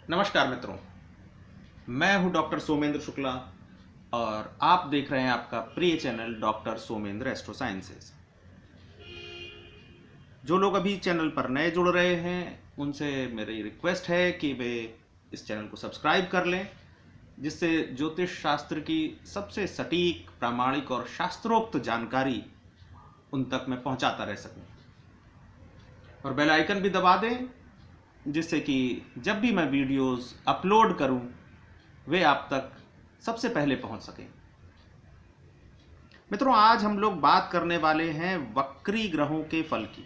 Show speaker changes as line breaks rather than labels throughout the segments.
नमस्कार मित्रों, मैं हूं डॉक्टर सोमेंद्र शुक्ला और आप देख रहे हैं आपका प्रिय channel doctor Somendra astro sciences. जो लोग अभी चैनल पर नए जुड़ रहे हैं उनसे मेरी रिक्वेस्ट है कि वे इस चैनल को सब्सक्राइब कर लें, जिससे ज्योतिष शास्त्र की सबसे सटीक, प्रामाणिक और शास्त्रोक्त जानकारी उन तक मैं पहुंचाता रह सकूं। और बेल आइकन भी दबा दें, जिससे कि जब भी मैं वीडियोस अपलोड करूं वे आप तक सबसे पहले पहुंच सकें। मित्रों, आज हम लोग बात करने वाले हैं वक्री ग्रहों के फल की।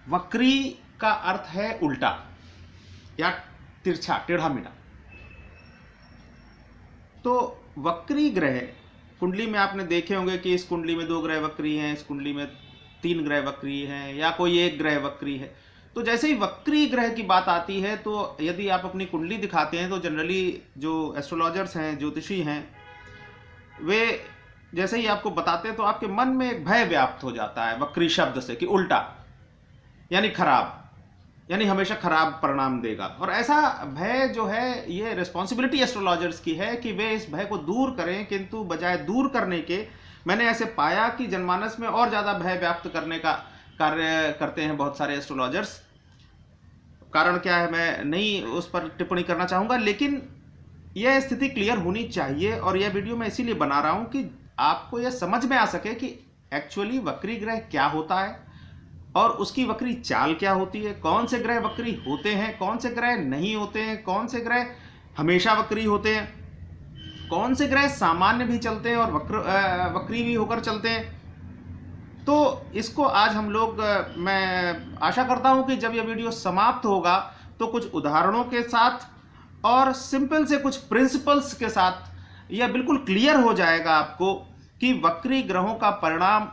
वक्री का अर्थ है उल्टा या तिरछा, टेढ़ा मेढ़ा। तो वक्री ग्रह कुंडली में आपने देखे होंगे कि इस कुंडली में 2 ग्रह वक्री हैं, इस कुंडली में 3 ग्रह वक्री हैं, या कोई 1 ग्रह वक्री है। तो जैसे ही वक्री ग्रह की बात आती है, तो यदि आप अपनी कुंडली दिखाते हैं तो जनरली जो एस्ट्रोलॉजर्स हैं, ज्योतिषी हैं, वे जैसे ही आपको बताते हैं तो आपके मन में एक भय व्याप्त हो जाता है वक्री शब्द से, कि उल्टा यानी खराब, यानी हमेशा खराब परिणाम देगा। और ऐसा भय जो है, ये रिस्पॉन्सिबिलिटी एस्ट्रोलॉजर्स की है कि वे इस भय को दूर करें, किंतु बजाय दूर करने के मैंने ऐसे पाया कि जनमानस में और ज़्यादा भय व्याप्त करने का कार्य करते हैं बहुत सारे एस्ट्रोलॉजर्स। कारण क्या है मैं नहीं उस पर टिप्पणी करना चाहूँगा, लेकिन यह स्थिति क्लियर होनी चाहिए और यह वीडियो मैं इसीलिए बना रहा हूँ कि आपको यह समझ में आ सके कि एक्चुअली वक्री ग्रह क्या होता है और उसकी वक्री चाल क्या होती है, कौन से ग्रह वक्री होते हैं, कौन से ग्रह नहीं होते हैं, कौन से ग्रह हमेशा वक्री होते हैं, कौन से ग्रह सामान्य भी चलते हैं और वक्री भी होकर चलते हैं। तो इसको आज हम लोग, मैं आशा करता हूं कि जब यह वीडियो समाप्त होगा तो कुछ उदाहरणों के साथ और सिंपल से कुछ प्रिंसिपल्स के साथ यह बिल्कुल क्लियर हो जाएगा आपको कि वक्री ग्रहों का परिणाम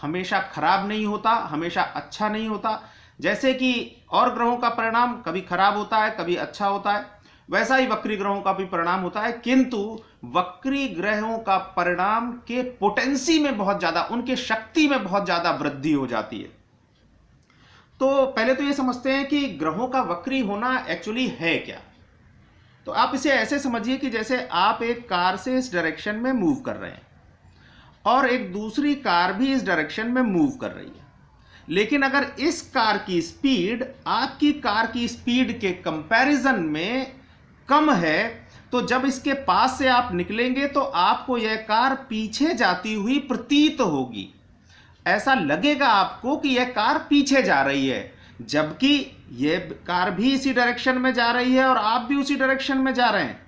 हमेशा खराब नहीं होता, हमेशा अच्छा नहीं होता। जैसे कि और ग्रहों का परिणाम कभी खराब होता है, कभी अच्छा होता है, वैसा ही वक्री ग्रहों का भी परिणाम होता है। किंतु वक्री ग्रहों का परिणाम के पोटेंसी में बहुत ज्यादा, उनके शक्ति में बहुत ज्यादा वृद्धि हो जाती है। तो पहले तो ये समझते हैं कि ग्रहों का वक्री होना एक्चुअली है क्या। तो आप इसे ऐसे समझिए कि जैसे आप एक कार से इस डायरेक्शन में मूव कर रहे हैं और एक दूसरी कार भी इस डायरेक्शन में मूव कर रही है, लेकिन अगर इस कार की स्पीड आपकी कार की स्पीड के कंपैरिजन में कम है, तो जब इसके पास से आप निकलेंगे तो आपको यह कार पीछे जाती हुई प्रतीत होगी। ऐसा लगेगा आपको कि यह कार पीछे जा रही है, जबकि यह कार भी इसी डायरेक्शन में जा रही है और आप भी उसी डायरेक्शन में जा रहे हैं।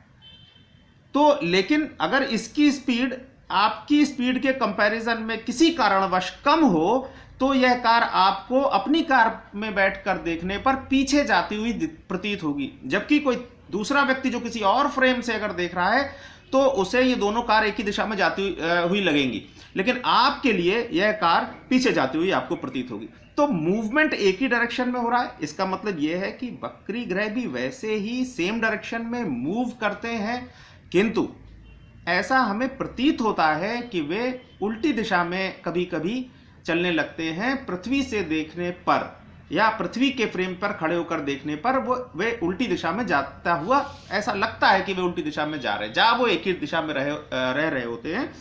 तो लेकिन अगर इसकी स्पीड आपकी स्पीड के कंपैरिजन में किसी कारणवश कम हो, तो यह कार आपको अपनी कार में बैठकर देखने पर पीछे जाती हुई प्रतीत होगी। जबकि कोई दूसरा व्यक्ति जो किसी और फ्रेम से अगर देख रहा है तो उसे ये दोनों कार एक ही दिशा में जाती हुई लगेंगी, लेकिन आपके लिए यह कार पीछे जाती हुई आपको प्रतीत होगी। तो मूवमेंट एक ही डायरेक्शन में हो रहा है। इसका मतलब यह है कि वक्री ग्रह भी वैसे ही सेम डायरेक्शन में मूव करते हैं, किंतु ऐसा हमें प्रतीत होता है कि वे उल्टी दिशा में कभी कभी चलने लगते हैं। पृथ्वी से देखने पर या पृथ्वी के फ्रेम पर खड़े होकर देखने पर वे उल्टी दिशा में जाता हुआ ऐसा लगता है कि वे उल्टी दिशा में जा रहे हैं, जहां वो एक ही दिशा में रह रहे होते हैं,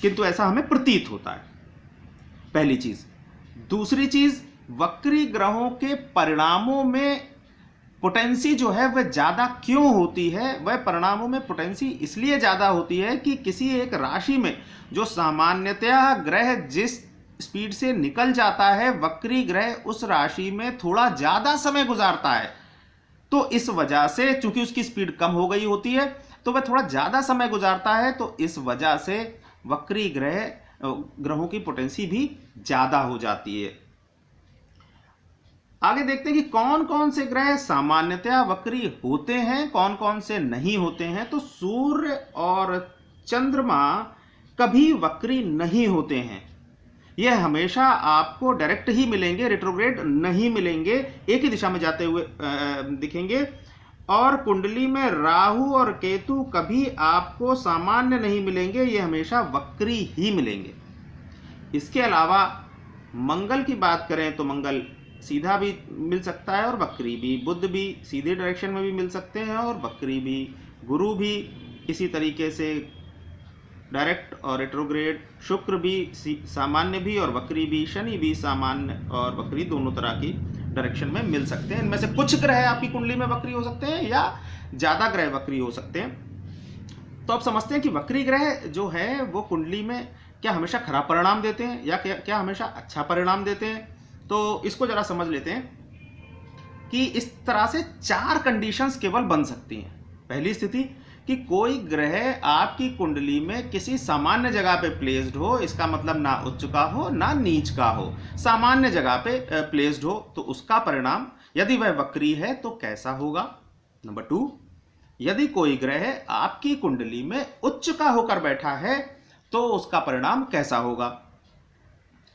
किंतु ऐसा हमें प्रतीत होता है। पहली चीज। दूसरी चीज, वक्री ग्रहों के परिणामों में पोटेंसी जो है वह ज्यादा क्यों होती है। वह परिणामों में पोटेंसी इसलिए ज्यादा होती है कि किसी एक राशि में जो सामान्यतया ग्रह जिस स्पीड से निकल जाता है, वक्री ग्रह उस राशि में थोड़ा ज्यादा समय गुजारता है। तो इस वजह से, चूंकि उसकी स्पीड कम हो गई होती है, तो वह थोड़ा ज्यादा समय गुजारता है, तो इस वजह से वक्री ग्रहों की पोटेंसी भी ज्यादा हो जाती है। आगे देखते हैं कि कौन कौन से ग्रह सामान्यतया वक्री होते हैं, कौन कौन से नहीं होते हैं। तो सूर्य और चंद्रमा कभी वक्री नहीं होते हैं। यह हमेशा आपको डायरेक्ट ही मिलेंगे, रेट्रोग्रेड नहीं मिलेंगे, एक ही दिशा में जाते हुए दिखेंगे। और कुंडली में राहु और केतु कभी आपको सामान्य नहीं मिलेंगे, ये हमेशा वक्री ही मिलेंगे। इसके अलावा मंगल की बात करें तो मंगल सीधा भी मिल सकता है और वक्री भी, बुध भी सीधे डायरेक्शन में भी मिल सकते हैं और वक्री भी, गुरु भी इसी तरीके से डायरेक्ट और रेट्रोग्रेड, शुक्र भी सामान्य भी और वक्री भी, शनि भी सामान्य और वक्री दोनों तरह की डायरेक्शन में मिल सकते हैं। इनमें से कुछ ग्रह आपकी कुंडली में वक्री हो सकते हैं या ज़्यादा ग्रह वक्री हो सकते हैं। तो अब समझते हैं कि वक्री ग्रह जो है वो कुंडली में क्या हमेशा खराब परिणाम देते हैं या क्या हमेशा अच्छा परिणाम देते हैं। तो इसको जरा समझ लेते हैं कि इस तरह से 4 कंडीशंस केवल बन सकती हैं। पहली स्थिति कि कोई ग्रह आपकी कुंडली में किसी सामान्य जगह पे प्लेस्ड हो, इसका मतलब ना उच्च का हो ना नीच का हो, सामान्य जगह पे प्लेस्ड हो, तो उसका परिणाम यदि वह वक्री है तो कैसा होगा। नंबर 2, यदि कोई ग्रह आपकी कुंडली में उच्च का होकर बैठा है तो उसका परिणाम कैसा होगा।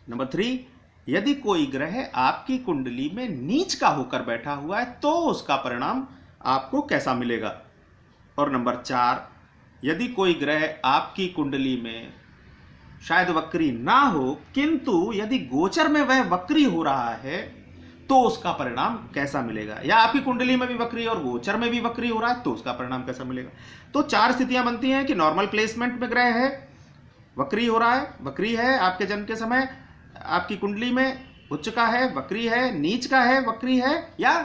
नंबर 3, यदि कोई ग्रह आपकी कुंडली में नीच का होकर बैठा हुआ है तो उसका परिणाम आपको कैसा मिलेगा। और नंबर 4, यदि कोई ग्रह आपकी कुंडली में शायद वक्री ना हो किंतु यदि गोचर में वह वक्री हो रहा है तो उसका परिणाम कैसा मिलेगा, या आपकी कुंडली में भी वक्री और गोचर में भी वक्री हो रहा है तो उसका परिणाम कैसा मिलेगा। तो 4 स्थितियां बनती हैं कि नॉर्मल प्लेसमेंट में ग्रह है, वक्री हो रहा है, वक्री है आपके जन्म के समय, आपकी कुंडली में उच्च का है, वक्री है, नीच का है, वक्री है, या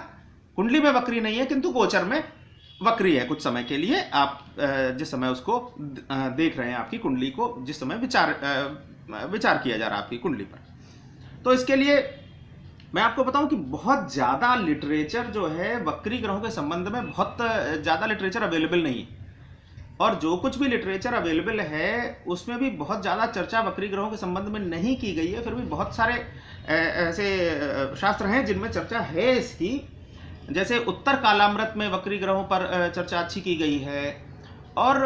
कुंडली में वक्री नहीं है किंतु गोचर में वक्री है कुछ समय के लिए। आप जिस समय उसको देख रहे हैं, आपकी कुंडली को जिस समय विचार किया जा रहा है आपकी कुंडली पर। तो इसके लिए मैं आपको बताऊं कि बहुत ज़्यादा लिटरेचर जो है वक्री ग्रहों के संबंध में बहुत ज़्यादा लिटरेचर अवेलेबल नहीं, और जो कुछ भी लिटरेचर अवेलेबल है उसमें भी बहुत ज़्यादा चर्चा वक्री ग्रहों के संबंध में नहीं की गई है। फिर भी बहुत सारे ऐसे शास्त्र हैं जिनमें चर्चा है इसकी, जैसे उत्तर कालामृत में वक्री ग्रहों पर चर्चा अच्छी की गई है। और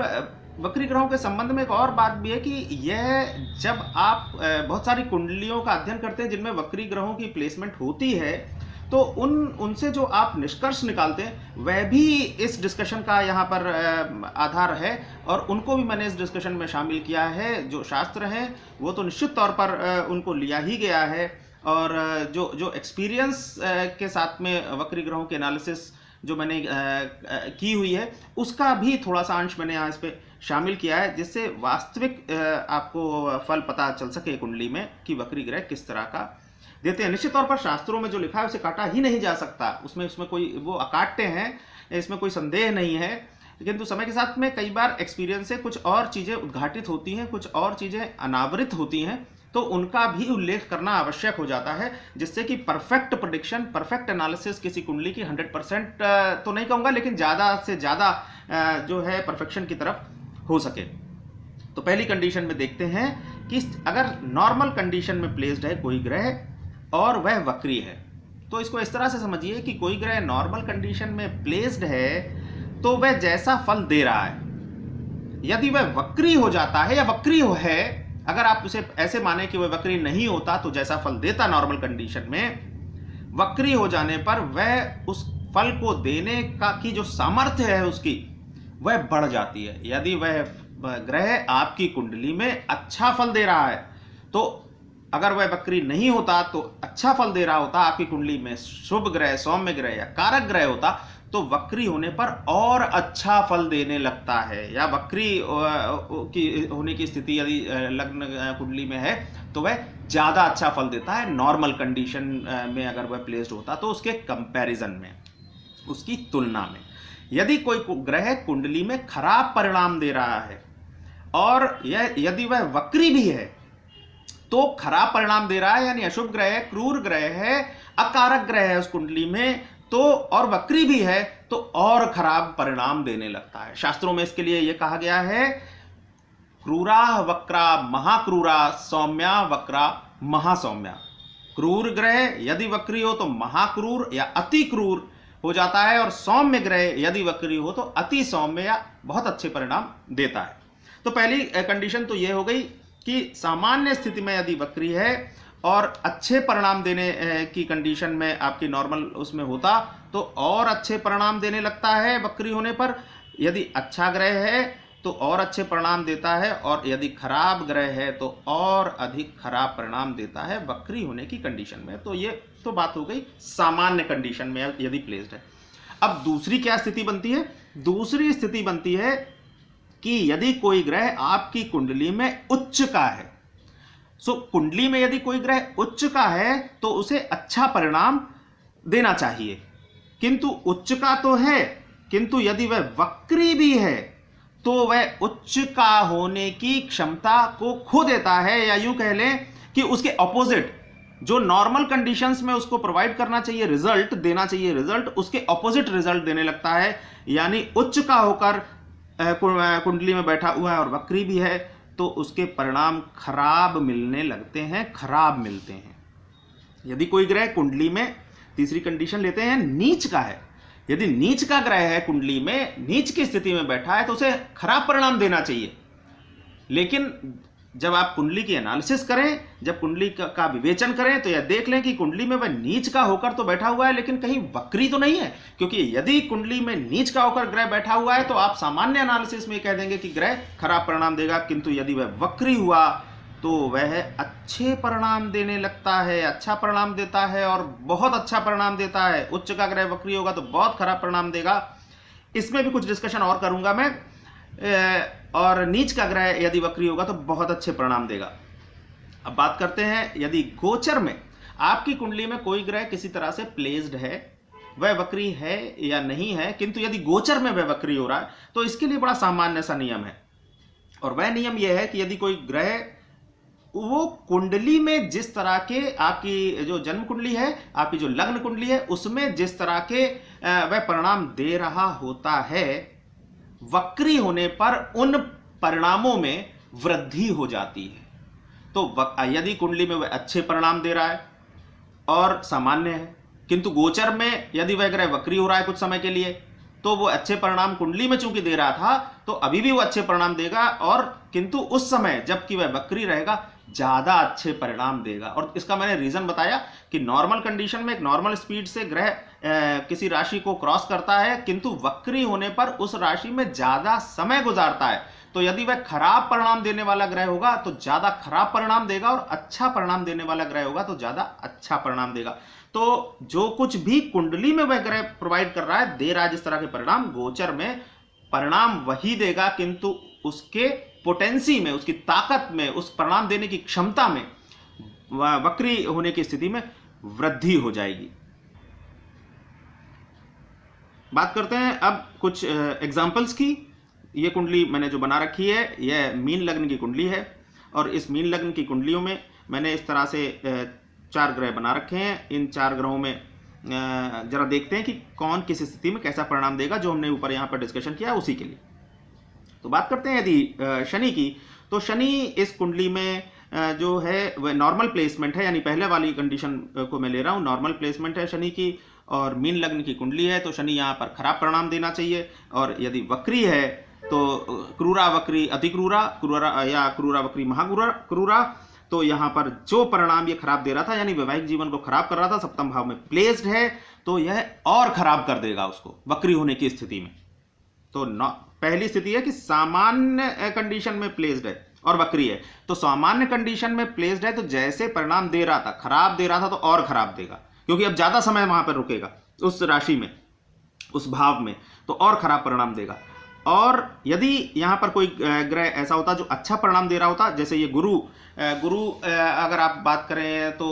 वक्री ग्रहों के संबंध में एक और बात भी है कि यह जब आप बहुत सारी कुंडलियों का अध्ययन करते हैं जिनमें वक्री ग्रहों की प्लेसमेंट होती है तो उनसे जो आप निष्कर्ष निकालते हैं वह भी इस डिस्कशन का यहाँ पर आधार है, और उनको भी मैंने इस डिस्कशन में शामिल किया है। जो शास्त्र हैं वो तो निश्चित तौर पर उनको लिया ही गया है, और जो एक्सपीरियंस के साथ में वक्री ग्रहों के एनालिसिस जो मैंने की हुई है उसका भी थोड़ा सा अंश मैंने यहाँ इस पे शामिल किया है, जिससे वास्तविक आपको फल पता चल सके कुंडली में कि वक्री ग्रह किस तरह का देते हैं। निश्चित तौर पर शास्त्रों में जो लिखा है उसे काटा ही नहीं जा सकता, उसमें कोई वो अकाट्य हैं, इसमें कोई संदेह नहीं है। किंतु समय के साथ में कई बार एक्सपीरियंस से कुछ और चीज़ें उद्घाटित होती हैं, कुछ और चीज़ें अनावृत होती हैं, तो उनका भी उल्लेख करना आवश्यक हो जाता है, जिससे कि परफेक्ट प्रेडिक्शन, परफेक्ट एनालिसिस किसी कुंडली की 100% तो नहीं कहूँगा लेकिन ज़्यादा से ज़्यादा जो है परफेक्शन की तरफ हो सके। तो पहली कंडीशन में देखते हैं कि अगर नॉर्मल कंडीशन में प्लेस्ड है कोई ग्रह और वह वक्री है, तो इसको इस तरह से समझिए कि कोई ग्रह नॉर्मल कंडीशन में प्लेस्ड है तो वह जैसा फल दे रहा है, यदि वह वक्री हो जाता है या वक्री है, अगर आप उसे ऐसे माने कि वह वक्री नहीं होता तो जैसा फल देता नॉर्मल कंडीशन में, वक्री हो जाने पर वह उस फल को देने की जो सामर्थ्य है उसकी वह बढ़ जाती है। यदि वह ग्रह आपकी कुंडली में अच्छा फल दे रहा है, तो अगर वह वक्री नहीं होता तो अच्छा फल दे रहा होता, आपकी कुंडली में शुभ ग्रह, सौम्य ग्रह या कारक ग्रह होता, तो वक्री होने पर और अच्छा फल देने लगता है। या वक्री की होने की स्थिति यदि लग्न कुंडली में है तो वह ज़्यादा अच्छा फल देता है नॉर्मल कंडीशन में अगर वह प्लेस्ड होता तो उसके कंपैरिजन में, उसकी तुलना में। यदि कोई ग्रह कुंडली में खराब परिणाम दे रहा है और यदि वह वक्री भी है तो खराब परिणाम दे रहा है, यानी अशुभ ग्रह है, क्रूर ग्रह है, अकारक ग्रह है उस कुंडली में, तो और वक्री भी है तो और खराब परिणाम देने लगता है। शास्त्रों में इसके लिए यह कहा गया है क्रूरा वक्रा महाक्रूरा सौम्या वक्रा महासौम्या। क्रूर ग्रह यदि वक्री हो तो महाक्रूर या अति क्रूर हो जाता है, और सौम्य ग्रह यदि वक्री हो तो अति सौम्य या बहुत अच्छे परिणाम देता है। तो पहली कंडीशन तो यह हो गई कि सामान्य स्थिति में यदि वक्री है और अच्छे परिणाम देने की कंडीशन में आपकी नॉर्मल उसमें होता तो और अच्छे परिणाम देने लगता है वक्री होने पर। यदि अच्छा ग्रह है तो और अच्छे परिणाम देता है, और यदि खराब ग्रह है तो और अधिक खराब परिणाम देता है वक्री होने की कंडीशन में। तो ये तो बात हो गई सामान्य कंडीशन में यदि प्लेस्ड है। अब दूसरी क्या स्थिति बनती है? दूसरी स्थिति बनती है कि यदि कोई ग्रह आपकी कुंडली में उच्च का है। कुंडली में यदि कोई ग्रह उच्च का है तो उसे अच्छा परिणाम देना चाहिए, किंतु उच्च का तो है, किंतु यदि वह वक्री भी है तो वह उच्च का होने की क्षमता को खो देता है, या यूं कह लें कि उसके ऑपोजिट जो नॉर्मल कंडीशंस में उसको प्रोवाइड करना चाहिए, रिजल्ट देना चाहिए, रिजल्ट उसके ऑपोजिट रिजल्ट देने लगता है। यानी उच्च का होकर कुंडली में बैठा हुआ है और वक्री भी है तो उसके परिणाम खराब मिलने लगते हैं, खराब मिलते हैं। यदि कोई ग्रह कुंडली में, तीसरी कंडीशन लेते हैं, नीच का है। यदि नीच का ग्रह है कुंडली में, नीच की स्थिति में बैठा है तो उसे खराब परिणाम देना चाहिए। लेकिन जब आप कुंडली की एनालिसिस करें, जब कुंडली का विवेचन करें तो यह देख लें कि कुंडली में वह नीच का होकर तो बैठा हुआ है लेकिन कहीं वक्री तो नहीं है। क्योंकि यदि कुंडली में नीच का होकर ग्रह बैठा हुआ है तो आप सामान्य एनालिसिस में कह देंगे कि ग्रह खराब परिणाम देगा, किंतु यदि वह वक्री हुआ तो वह अच्छे परिणाम देने लगता है, अच्छा परिणाम देता है और बहुत अच्छा परिणाम देता है। उच्च का ग्रह वक्री होगा तो बहुत खराब परिणाम देगा। इसमें भी कुछ डिस्कशन और करूंगा मैं। और नीच का ग्रह यदि वक्री होगा तो बहुत अच्छे परिणाम देगा। अब बात करते हैं, यदि गोचर में आपकी कुंडली में कोई ग्रह किसी तरह से प्लेस्ड है, वह वक्री है या नहीं है, किंतु यदि गोचर में वह वक्री हो रहा है तो इसके लिए बड़ा सामान्य सा नियम है। और वह नियम यह है कि यदि कोई ग्रह वो कुंडली में जिस तरह के, आपकी जो जन्म कुंडली है, आपकी जो लग्न कुंडली है, उसमें जिस तरह के वह परिणाम दे रहा होता है, वक्री होने पर उन परिणामों में वृद्धि हो जाती है। तो यदि कुंडली में वह अच्छे परिणाम दे रहा है और सामान्य है, किंतु गोचर में यदि वह ग्रह वक्री हो रहा है कुछ समय के लिए, तो वो अच्छे परिणाम कुंडली में चूंकि दे रहा था तो अभी भी वो अच्छे परिणाम देगा, और किंतु उस समय जबकि वह वक्री रहेगा ज्यादा अच्छे परिणाम देगा। और इसका मैंने रीजन बताया कि नॉर्मल कंडीशन में एक नॉर्मल स्पीड से ग्रह किसी राशि को क्रॉस करता है, किंतु वक्री होने पर उस राशि में ज्यादा समय गुजारता है। तो यदि वह खराब परिणाम देने वाला ग्रह होगा तो ज्यादा खराब परिणाम देगा, और अच्छा परिणाम देने वाला ग्रह होगा तो ज्यादा अच्छा परिणाम देगा। तो जो कुछ भी कुंडली में वह ग्रह प्रोवाइड कर रहा है, दे रहा है जिस तरह के परिणाम, गोचर में परिणाम वही देगा, किंतु उसके पोटेंसी में, उसकी ताकत में, उस परिणाम देने की क्षमता में वक्री होने की स्थिति में वृद्धि हो जाएगी। बात करते हैं अब कुछ एग्जाम्पल्स की। ये कुंडली मैंने जो बना रखी है, यह मीन लग्न की कुंडली है, और इस मीन लग्न की कुंडलियों में मैंने इस तरह से 4 ग्रह बना रखे हैं। इन 4 ग्रहों में जरा देखते हैं कि कौन किस स्थिति में कैसा परिणाम देगा, जो हमने ऊपर यहाँ पर डिस्कशन किया उसी के लिए। तो बात करते हैं यदि शनि की, तो शनि इस कुंडली में जो है वह नॉर्मल प्लेसमेंट है, यानी पहले वाली कंडीशन को मैं ले रहा हूँ, नॉर्मल प्लेसमेंट है शनि की, और मीन लग्न की कुंडली है, तो शनि यहाँ पर खराब परिणाम देना चाहिए। और यदि वक्री है तो क्रूरा वक्री, अति क्रूरा, क्रूरा या क्रूरा वक्री महाक्रूरा, तो यहाँ पर जो परिणाम ये खराब दे रहा था, यानी वैवाहिक जीवन को खराब कर रहा था, सप्तम भाव में प्लेस्ड है, तो यह और खराब कर देगा उसको वक्री होने की स्थिति में। तो पहली स्थिति है कि सामान्य कंडीशन में प्लेस्ड है और वक्री है। तो सामान्य कंडीशन में प्लेस्ड है तो जैसे परिणाम दे रहा था, खराब दे रहा था, तो और खराब देगा, क्योंकि अब ज्यादा समय वहां पर रुकेगा उस राशि में, उस भाव में, तो और खराब परिणाम देगा। और यदि यहां पर कोई ग्रह ऐसा होता जो अच्छा परिणाम दे रहा होता, जैसे ये गुरु अगर आप बात करें तो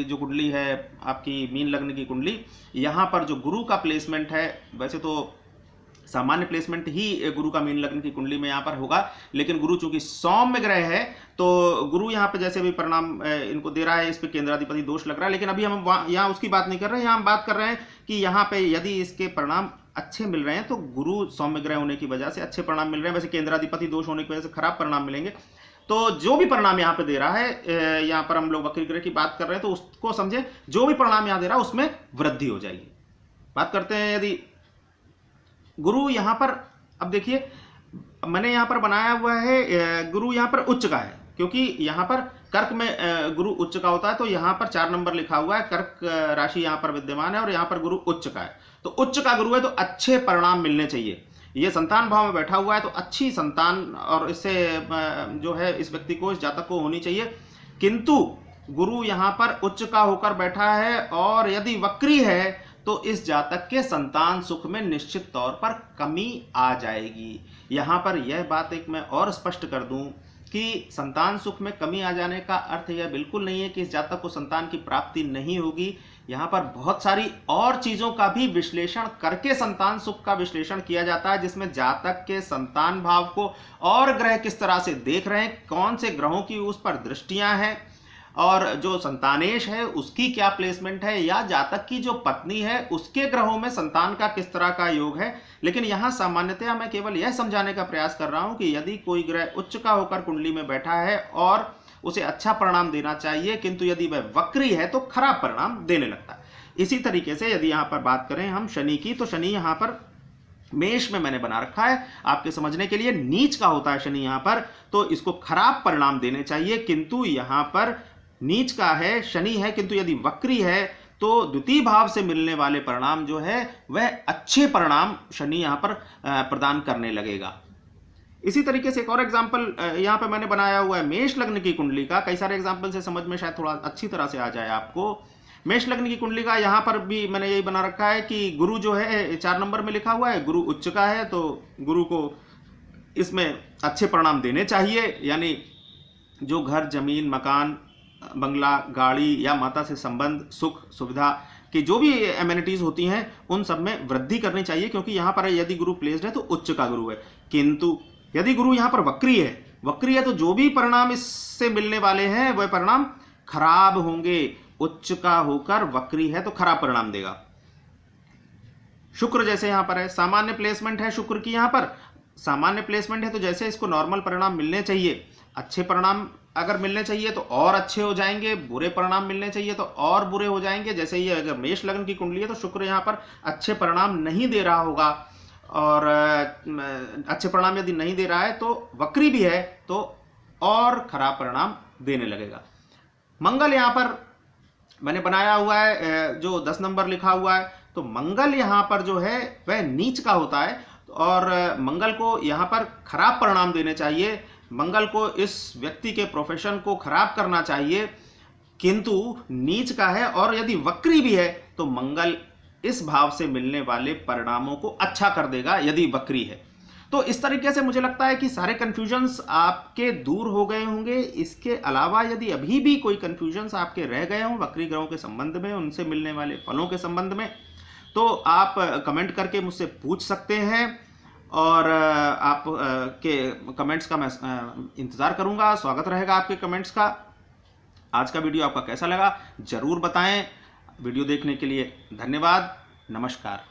जो कुंडली है आपकी मीन लग्न की कुंडली, यहां पर जो गुरु का प्लेसमेंट है, वैसे तो सामान्य प्लेसमेंट ही गुरु का मीन लग्न की कुंडली में यहाँ पर होगा, लेकिन गुरु चूंकि सौम्य ग्रह है तो गुरु यहाँ पे जैसे भी परिणाम इनको दे रहा है, इस पे केंद्राधिपति दोष लग रहा है। लेकिन अभी हम यहाँ उसकी बात नहीं कर रहे हैं, यहाँ हम बात कर रहे हैं कि यहाँ पे यदि इसके परिणाम अच्छे मिल रहे हैं तो गुरु सौम्य ग्रह होने की वजह से अच्छे परिणाम मिल रहे हैं, वैसे केंद्राधिपति दोष होने की वजह से खराब परिणाम मिलेंगे। तो जो भी परिणाम यहाँ पे दे रहा है, यहाँ पर हम लोग वक्री ग्रह की बात कर रहे हैं, तो उसको समझे, जो भी परिणाम यहाँ दे रहा है उसमें वृद्धि हो जाएगी। बात करते हैं यदि गुरु यहाँ पर, अब देखिए मैंने यहाँ पर बनाया हुआ है गुरु यहाँ पर उच्च का है, क्योंकि यहाँ पर कर्क में गुरु उच्च का होता है, तो यहाँ पर 4 नंबर लिखा हुआ है, कर्क राशि यहाँ पर विद्यमान है और यहाँ पर गुरु उच्च का है। तो उच्च का गुरु है तो अच्छे परिणाम मिलने चाहिए। ये संतान भाव में बैठा हुआ है तो अच्छी संतान और इससे जो है इस व्यक्ति को, इस जातक को होनी चाहिए। किंतु गुरु यहाँ पर उच्च का होकर बैठा है और यदि वक्री है तो इस जातक के संतान सुख में निश्चित तौर पर कमी आ जाएगी। यहाँ पर यह बात एक मैं और स्पष्ट कर दूं कि संतान सुख में कमी आ जाने का अर्थ यह बिल्कुल नहीं है कि इस जातक को संतान की प्राप्ति नहीं होगी। यहाँ पर बहुत सारी और चीजों का भी विश्लेषण करके संतान सुख का विश्लेषण किया जाता है, जिसमें जातक के संतान भाव को और ग्रह किस तरह से देख रहे हैं, कौन से ग्रहों की उस पर दृष्टियां हैं, और जो संतानेश है उसकी क्या प्लेसमेंट है, या जातक की जो पत्नी है उसके ग्रहों में संतान का किस तरह का योग है। लेकिन यहाँ सामान्यतया मैं केवल यह समझाने का प्रयास कर रहा हूं कि यदि कोई ग्रह उच्च का होकर कुंडली में बैठा है और उसे अच्छा परिणाम देना चाहिए, किंतु यदि वह वक्री है तो खराब परिणाम देने लगता है। इसी तरीके से यदि यहाँ पर बात करें हम शनि की, तो शनि यहाँ पर मेष में मैंने बना रखा है आपके समझने के लिए। नीच का होता है शनि यहाँ पर, तो इसको खराब परिणाम देने चाहिए, किंतु यहाँ पर नीच का है, शनि है, किंतु यदि वक्री है तो द्वितीय भाव से मिलने वाले परिणाम जो है वह अच्छे परिणाम शनि यहाँ पर प्रदान करने लगेगा। इसी तरीके से एक और एग्जाम्पल यहाँ पे मैंने बनाया हुआ है मेष लग्न की कुंडली का। कई सारे एग्जाम्पल से समझ में शायद थोड़ा अच्छी तरह से आ जाए आपको। मेष लग्न की कुंडली का यहाँ पर भी मैंने यही बना रखा है कि गुरु जो है 4 नंबर में लिखा हुआ है, गुरु उच्च का है, तो गुरु को इसमें अच्छे परिणाम देने चाहिए। यानी जो घर, जमीन, मकान, बंगला, गाड़ी या माता से संबंध, सुख सुविधा की जो भी एमिनिटीज होती हैं उन सब में वृद्धि करनी चाहिए, क्योंकि यहाँ पर यदि गुरु प्लेस्ड है तो उच्च का गुरु है। किंतु यदि गुरु यहाँ पर वक्री है तो जो भी परिणाम इससे मिलने वाले हैं वह परिणाम खराब होंगे। उच्च का होकर वक्री है तो खराब परिणाम देगा। शुक्र जैसे यहाँ पर है, सामान्य प्लेसमेंट है शुक्र की, यहाँ पर सामान्य प्लेसमेंट है तो जैसे इसको नॉर्मल परिणाम मिलने चाहिए, अच्छे परिणाम अगर मिलने चाहिए तो और अच्छे हो जाएंगे, बुरे परिणाम मिलने चाहिए तो और बुरे हो जाएंगे। जैसे ये अगर मेष लग्न की कुंडली है तो शुक्र यहाँ पर अच्छे परिणाम नहीं दे रहा होगा, और अच्छे परिणाम यदि नहीं दे रहा है तो वक्री भी है तो और खराब परिणाम देने लगेगा। मंगल यहाँ पर मैंने बनाया हुआ है जो 10 नंबर लिखा हुआ है, तो मंगल यहाँ पर जो है वह नीच का होता है और मंगल को यहाँ पर खराब परिणाम देने चाहिए। मंगल को इस व्यक्ति के प्रोफेशन को खराब करना चाहिए, किंतु नीच का है और यदि वक्री भी है तो मंगल इस भाव से मिलने वाले परिणामों को अच्छा कर देगा यदि वक्री है। तो इस तरीके से मुझे लगता है कि सारे कंफ्यूजन्स आपके दूर हो गए होंगे। इसके अलावा यदि अभी भी कोई कंफ्यूजन्स आपके रह गए हों वक्री ग्रहों के संबंध में, उनसे मिलने वाले फलों के संबंध में, तो आप कमेंट करके मुझसे पूछ सकते हैं और आप के कमेंट्स का मैं इंतज़ार करूंगा। स्वागत रहेगा आपके कमेंट्स का। आज का वीडियो आपका कैसा लगा जरूर बताएं। वीडियो देखने के लिए धन्यवाद। नमस्कार।